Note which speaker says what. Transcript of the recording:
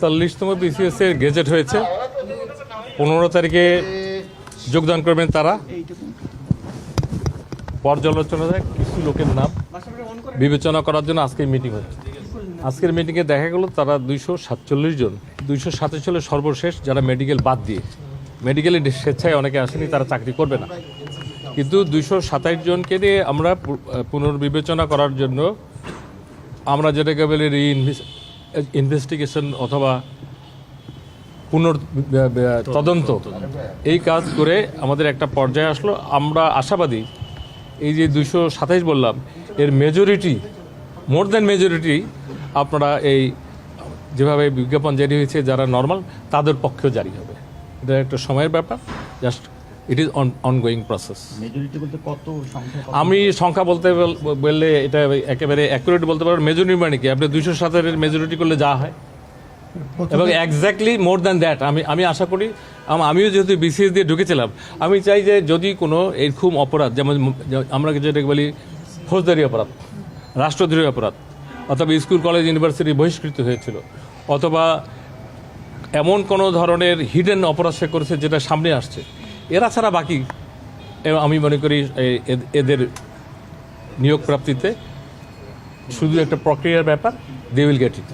Speaker 1: ৪০তম BCS এর gazette হয়েছে। ১৫ তারিখে যোগদান করবেন তারা। পর্যালোচনায় কিছু লোকের নাম বিবেচনা করার জন্য আজকের মিটিং হচ্ছে। আজকের মিটিংয়ে দেখা গেল তারা ২৪৭ জন, ২৪৭ সর্বশেষ যারা মেডিকেল বাদ দিয়ে, মেডিকেলে স্বেচ্ছায় অনেকে আসেনি, তারা চাকরি করবে না, কিন্তু ২২৭ জনকে নিয়ে আমরা পুনর্বিবেচনা করার জন্য আমরা যেটাকে বলি ইনভেস্টিগেশন অথবা তদন্ত, এই কাজ করে আমাদের একটা পর্যায়ে আসলো। আমরা আশাবাদী এই যে ২২৭ বললাম, এর মেজরিটি, মোর দ্যান মেজরিটি আপনারা এই যেভাবে বিজ্ঞাপন জারি হয়েছে যারা নর্মাল, তাদের পক্ষেও জারি হবে। এটা একটা সময়ের ব্যাপার, just it is ongoing process.
Speaker 2: Majority বলতে কত সংখ্যা?
Speaker 1: আমি সংখ্যা বলতে বললে এটা একেবারে অ্যাকুরেট বলতে পারবো। মেজরিটি মানে কি, আপনি ২০৭ মেজরিটি করলে যা হয়, এবং এক্স্যাক্টলি মোর দ্যান দ্যাট আমি আশা করি। আমিও যেহেতু বিসিএস দিয়ে ঢুকেছিলাম, আমি চাই যে যদি কোনো এরকম অপরাধ, যেমন আমরা যেটাকে বলি ফৌজদারি অপরাধ, রাষ্ট্রদ্রোহী অপরাধ, অথবা স্কুল কলেজ ইউনিভার্সিটি বহিষ্কৃত হয়েছিল, অথবা এমন কোনো ধরনের হিডেন অপরাধ সে করেছে যেটা সামনে আসছে, এরা ছাড়া বাকি আমি মনে করি এদের নিয়োগ প্রাপ্তিতে শুধু একটা প্রক্রিয়ার ব্যাপার, দে উইল গেট ইট।